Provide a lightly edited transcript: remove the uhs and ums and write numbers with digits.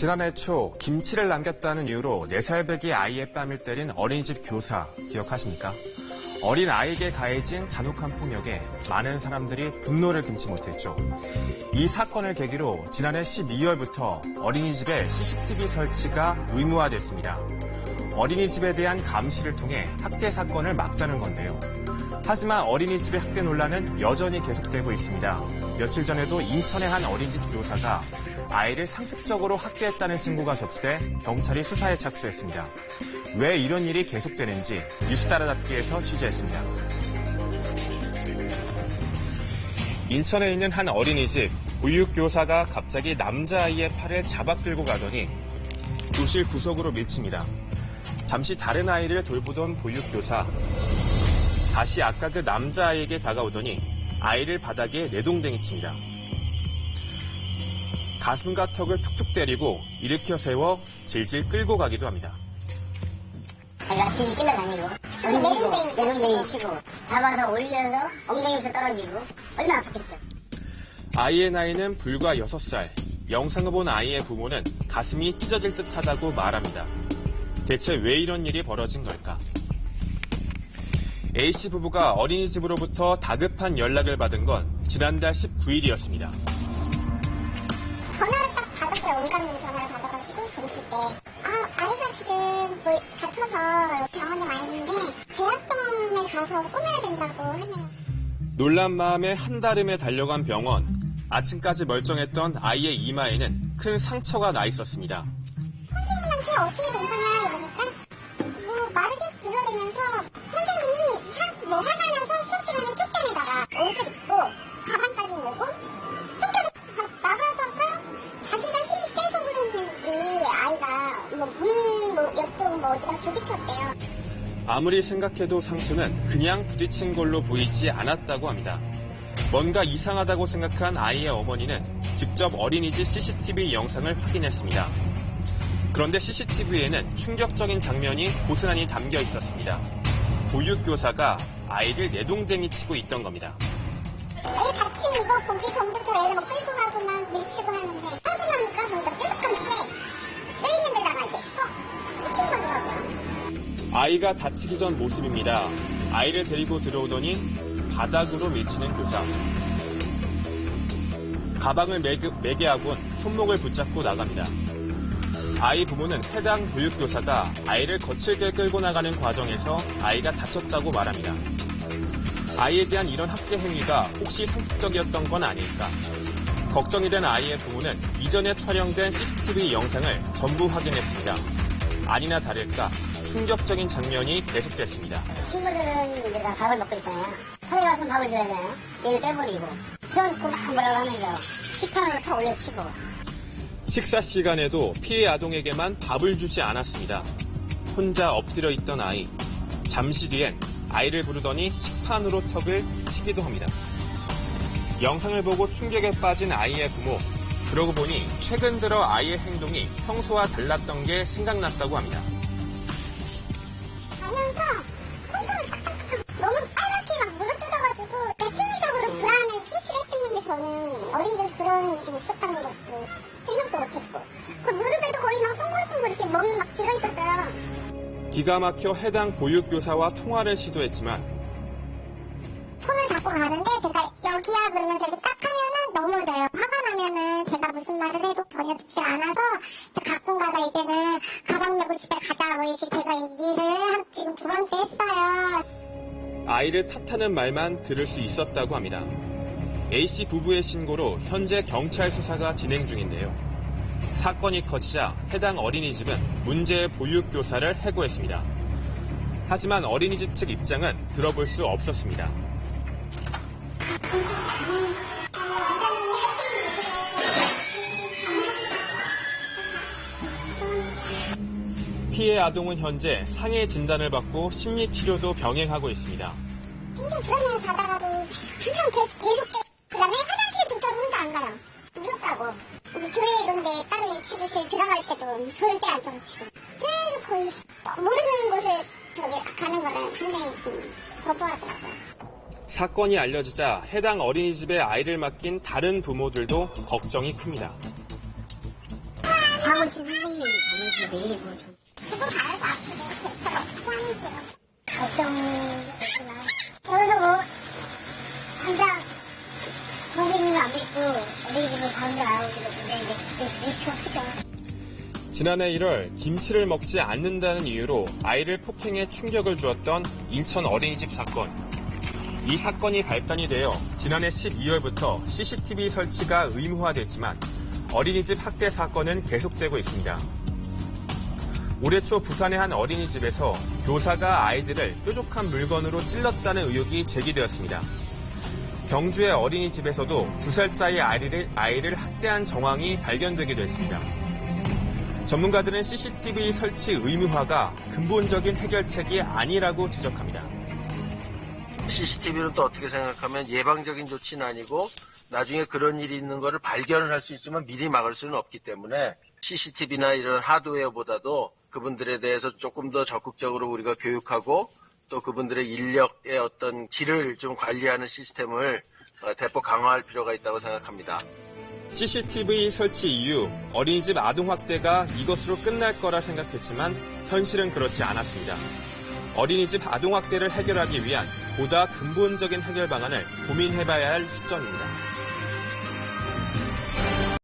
지난해 초 김치를 남겼다는 이유로 4살 배기 아이의 뺨을 때린 어린이집 교사 기억하십니까? 어린 아이에게 가해진 잔혹한 폭력에 많은 사람들이 분노를 금치 못했죠. 이 사건을 계기로 지난해 12월부터 어린이집에 CCTV 설치가 의무화됐습니다. 어린이집에 대한 감시를 통해 학대 사건을 막자는 건데요. 하지만 어린이집의 학대 논란은 여전히 계속되고 있습니다. 며칠 전에도 인천의 한 어린이집 교사가 아이를 상습적으로 학대했다는 신고가 접수돼 경찰이 수사에 착수했습니다. 왜 이런 일이 계속되는지 뉴스 따라잡기에서 취재했습니다. 인천에 있는 한 어린이집, 보육교사가 갑자기 남자아이의 팔을 잡아 끌고 가더니 교실 구석으로 밀칩니다. 잠시 다른 아이를 돌보던 보육교사, 다시 아까 그 남자아이에게 다가오더니 아이를 바닥에 내동댕이 칩니다. 가슴과 턱을 툭툭 때리고 일으켜 세워 질질 끌고 가기도 합니다. 애가 질질 끌려다니고 내동댕이 치고 잡아서 올려서 엉덩이부터 떨어지고 얼마나 아팠겠어요. 아이의 나이는 불과 6살. 영상을 본 아이의 부모는 가슴이 찢어질 듯하다고 말합니다. 대체 왜 이런 일이 벌어진 걸까? A씨 부부가 어린이집으로부터 다급한 연락을 받은 건 지난달 19일이었습니다. 전화를 딱 받았어요. 온감님 전화를 받아가지고 점심 때. 아이가 지금 다쳐서 병원에 와 있는데 대학병원에 가서 꼬매야 된다고 하네요. 놀란 마음에 한달음에 달려간 병원. 아침까지 멀쩡했던 아이의 이마에는 큰 상처가 나 있었습니다. 선생님한테 어떻게 된 거냐 그러니까 말을 계속 들어대면서 선생님이 화가 나서 수업 시간에 쫓겨내다가 옷을 입고 가방까지 메고 쫓겨서 나가다가 자기가 힘이 세서 그랬는지 아이가 문 옆쪽 어디가 부딪혔대요. 아무리 생각해도 상처는 그냥 부딪힌 걸로 보이지 않았다고 합니다. 뭔가 이상하다고 생각한 아이의 어머니는 직접 어린이집 CCTV 영상을 확인했습니다. 그런데 CCTV에는 충격적인 장면이 고스란히 담겨 있었습니다. 보육교사가 아이를 내동댕이 치고 있던 겁니다. 애 다친 이거 보기 전부터 애를 끌고 가고 막 밀치고 하는데 확인하니까 보니까 뾰족한 쇠 있는 데다가 이제 찍힌 거더라고요. 아이가 다치기 전 모습입니다. 아이를 데리고 들어오더니 바닥으로 밀치는 교사. 가방을 매게 하곤 손목을 붙잡고 나갑니다. 아이 부모는 해당 보육교사가 아이를 거칠게 끌고 나가는 과정에서 아이가 다쳤다고 말합니다. 아이에 대한 이런 학대 행위가 혹시 상습적이었던 건 아닐까? 걱정이 된 아이의 부모는 이전에 촬영된 CCTV 영상을 전부 확인했습니다. 아니나 다를까 충격적인 장면이 계속됐습니다. 친구들은 이제 다 밥을 먹고 있잖아요. 차에 가서 밥을 줘야 되나요? 얘를 빼버리고 세워놓고 막 뭐라고 하면서 식판으로 탁 올려치고. 식사 시간에도 피해 아동에게만 밥을 주지 않았습니다. 혼자 엎드려 있던 아이. 잠시 뒤엔 아이를 부르더니 식판으로 턱을 치기도 합니다. 영상을 보고 충격에 빠진 아이의 부모. 그러고 보니 최근 들어 아이의 행동이 평소와 달랐던 게 생각났다고 합니다. 가면서 손톱을 딱딱딱 너무 빨갛게 막 물어뜯어가지고 심리적으로 불안을 표시를 했었는데 저는 어린이집에서 그런 일이 있었다는 것도 생각도 못했고 그 무릎에도 거의 막 동글동글 이렇게 멍이 막 들어있었어요. 기가 막혀 해당 보육교사와 통화를 시도했지만 손을 잡고 가는데 제가 여기야 그러면서 이렇게 딱 하면은 넘어져요. 화가 나면은 제가 무슨 말을 해도 전혀 듣지 않아서 가끔 가다 이제는 가방 메고 집에 가자 뭐 이렇게 제가 얘기를 지금 2번째 했어요. 아이를 탓하는 말만 들을 수 있었다고 합니다. A씨 부부의 신고로 현재 경찰 수사가 진행 중인데요. 사건이 커지자 해당 어린이집은 문제의 보육교사를 해고했습니다. 하지만 어린이집 측 입장은 들어볼 수 없었습니다. 피해 아동은 현재 상해 진단을 받고 심리치료도 병행하고 있습니다. 굉장히 불안해요. 자다가도 항상 계속 그 다음에 화장실조차도 혼자 안 가요. 무섭다고. 교회 이런 데 다른 치료실 들어갈 때도 절대 안 떨어지고 계속 거의 모르는 곳에 가는 거를 굉장히 좀 거부하더라고요. 사건이 알려지자 해당 어린이집에 아이를 맡긴 다른 부모들도 걱정이 큽니다. 사고 친 선생님이 잘못인데 뭐 좀. 그거 알아서 앞으로 대처를 어떻게 하는지요? 걱정이지만 여기서 뭐 항상 선생님을 안 믿고 어린이집을 가는 줄 알고 그러는데 이렇게 크죠. 지난해 1월 김치를 먹지 않는다는 이유로 아이를 폭행해 충격을 주었던 인천 어린이집 사건. 이 사건이 발단이 되어 지난해 12월부터 CCTV 설치가 의무화됐지만 어린이집 학대 사건은 계속되고 있습니다. 올해 초 부산의 한 어린이집에서 교사가 아이들을 뾰족한 물건으로 찔렀다는 의혹이 제기되었습니다. 경주의 어린이집에서도 2살짜리 아이를 학대한 정황이 발견되기도 했습니다. 전문가들은 CCTV 설치 의무화가 근본적인 해결책이 아니라고 지적합니다. CCTV는 또 어떻게 생각하면 예방적인 조치는 아니고 나중에 그런 일이 있는 것을 발견을 할 수 있지만 미리 막을 수는 없기 때문에 CCTV나 이런 하드웨어보다도 그분들에 대해서 조금 더 적극적으로 우리가 교육하고 또 그분들의 인력의 어떤 질을 좀 관리하는 시스템을 대폭 강화할 필요가 있다고 생각합니다. CCTV 설치 이후 어린이집 아동학대가 이것으로 끝날 거라 생각했지만 현실은 그렇지 않았습니다. 어린이집 아동학대를 해결하기 위한 보다 근본적인 해결 방안을 고민해봐야 할 시점입니다.